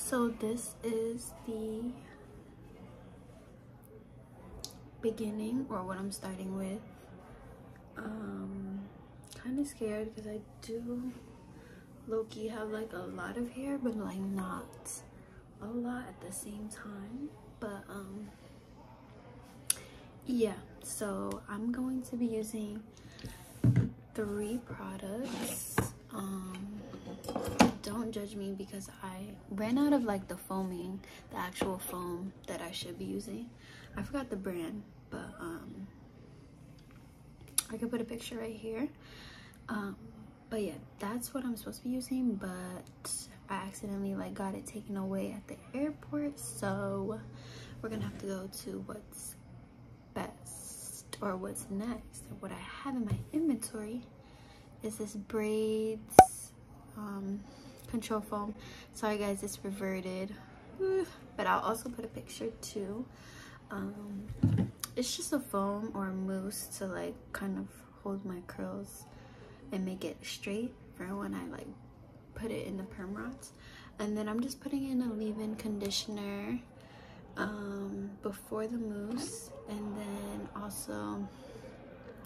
So this is the beginning, or what I'm starting with. Kind of scared because I do low-key have like a lot of hair, but like not a lot at the same time. But yeah, so I'm going to be using 3 products. Don't judge me because I ran out of like the foaming, the actual foam that I should be using. I forgot the brand, but I could put a picture right here. But yeah, that's what I'm supposed to be using, but I accidentally like got it taken away at the airport, so we're gonna have to go to what's best, or what's next. And what I have in my inventory is this braids control foam. Sorry guys, it's reverted, but I'll also put a picture too. It's just a foam or a mousse to like kind of hold my curls and make it straight for when I like put it in the perm rods. And then I'm just putting in a leave-in conditioner before the mousse, and then also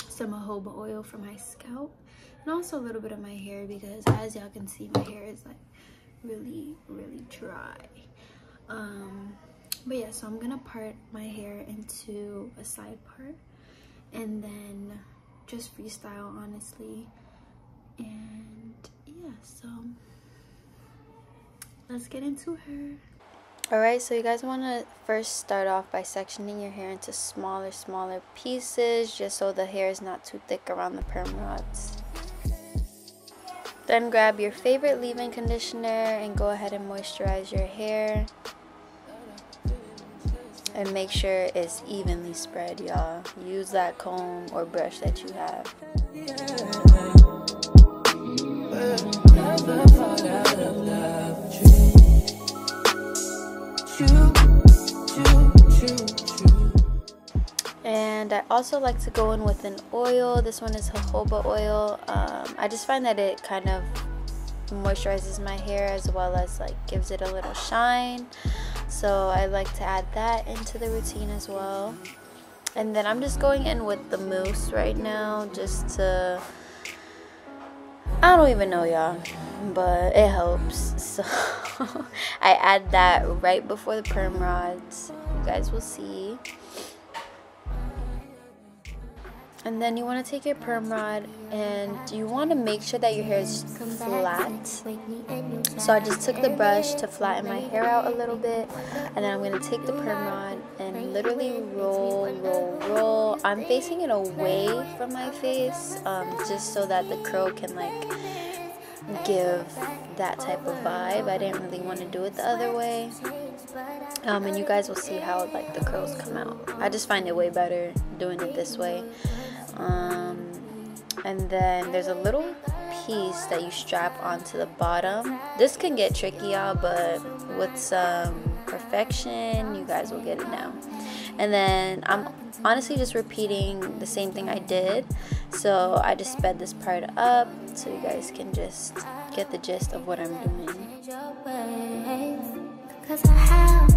some jojoba oil for my scalp, and also a little bit of my hair, because as y'all can see, my hair is like really dry. But yeah, so I'm gonna part my hair into a side part and then just freestyle, honestly. And yeah, so let's get into her. Alright, so you guys want to first start off by sectioning your hair into smaller pieces, just so the hair is not too thick around the perm rods. Then grab your favorite leave-in conditioner and go ahead and moisturize your hair. And make sure it's evenly spread, y'all. Use that comb or brush that you have. And I also like to go in with an oil. This one is jojoba oil. I just find that it kind of moisturizes my hair as well as like gives it a little shine. So I like to add that into the routine as well. And then I'm just going in with the mousse right now, just to, I don't even know, y'all, but it helps. So I add that right before the perm rods. You guys will see. And then you want to take your perm rod and you want to make sure that your hair is flat. So I just took the brush to flatten my hair out a little bit, and then I'm going to take the perm rod and literally roll. I'm facing it away from my face, just so that the curl can like give that type of vibe. I didn't really want to do it the other way. And you guys will see how like the curls come out. I just find it way better doing it this way. And then there's a little piece that you strap onto the bottom. This can get tricky, y'all, but with some perfection, you guys will get it now. And then I'm honestly just repeating the same thing I did. So I just sped this part up so you guys can just get the gist of what I'm doing. Cause our house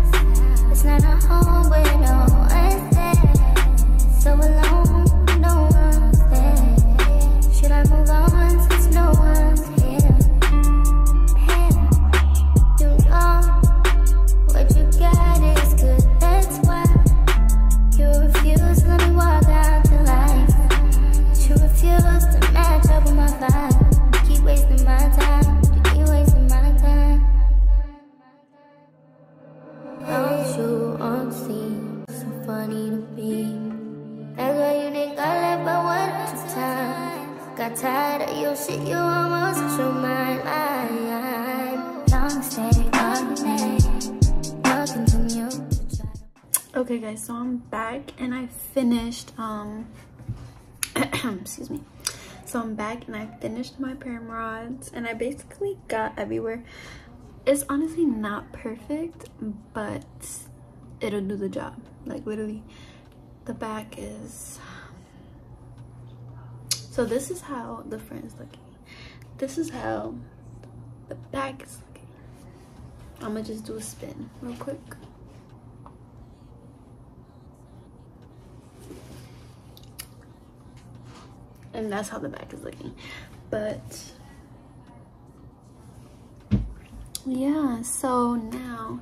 is not a home where no one's there. So alone, no one's there. Should I move on since no one's here? You know what you got is good, that's why you refuse to let me walk out your life. You refuse to match up with my vibe. You keep wasting my time, you keep wasting my time. Don't you all see, so funny to me. That's why you think I left but 1 2 times. Got tired of your shit, you almost threw my line. Long stay all day, talking to me. Okay guys, so I'm back and I finished excuse me. So I'm back and I finished my perm rods and I basically got everywhere. It's honestly not perfect, but it'll do the job. Like literally, the back is. So this is how the front is looking. This is how the back is looking. I'm gonna just do a spin real quick. And that's how the back is looking. But yeah, so now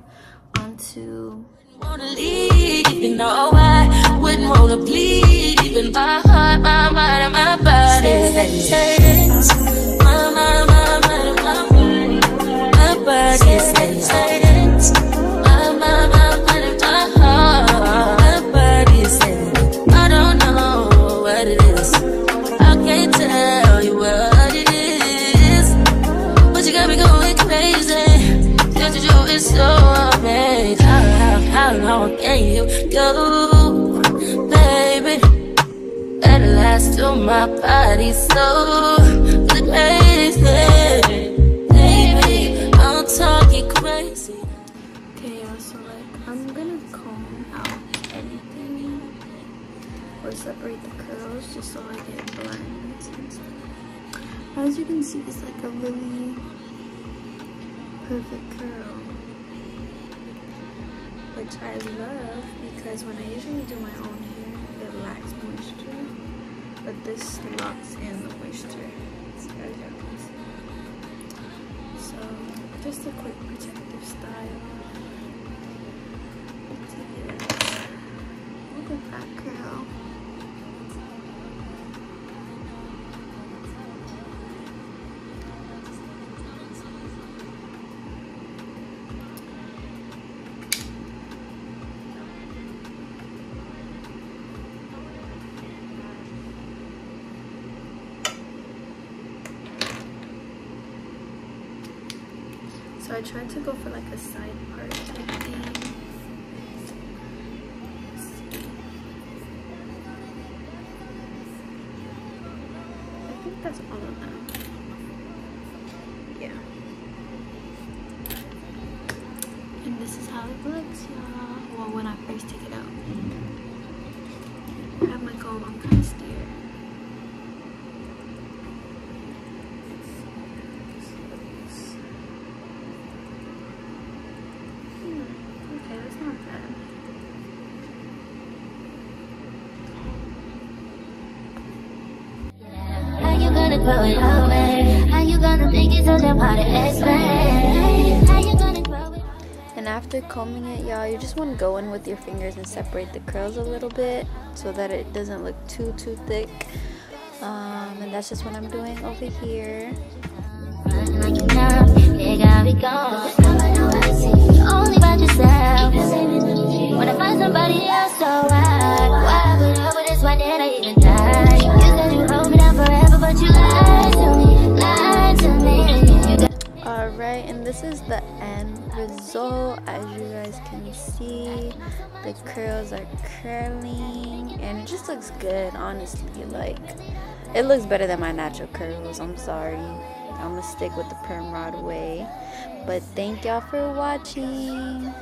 on to you know I wouldn't wanna bleed. Even my heart, my mind, and my body hurts. My body hurts. My mind, and my heart. My body hurts. I don't know what it is. I can't tell you what it is. But you got me going crazy. Just to do it so amazing. How long can you go, baby? At last to my body so crazy, baby. I'm talking crazy. okay, so like I'm gonna comb out anything or separate the curls just so I get blends and stuff. As you can see, it's like a really perfect curl, which I love because when I usually do my own hair, it lacks moisture, but this locks in the moisture, as you can see. So just a quick protective style. Look at that curl. So I tried to go for like a side part type thing. I think that's all of them. Yeah. And this is how it looks, y'all. Well, when I first take it out. I have my comb, I'm kind of scared. Grow it away. How you gonna make it so damn hard to explain? How you gonna grow it? And after combing it, y'all, you just want to go in with your fingers and separate the curls a little bit so that it doesn't look too thick. And that's just what I'm doing over here. Like you know, they got me going. Only about yourself. When I find somebody else, so why put up with this? Why did I even die? You said you hold me down forever, but you lied to me. Alright, and this is the end result. As you guys can see, the curls are curling and it just looks good, honestly. Like, it looks better than my natural curls. I'm sorry, I'm gonna stick with the perm rod way. But thank y'all for watching.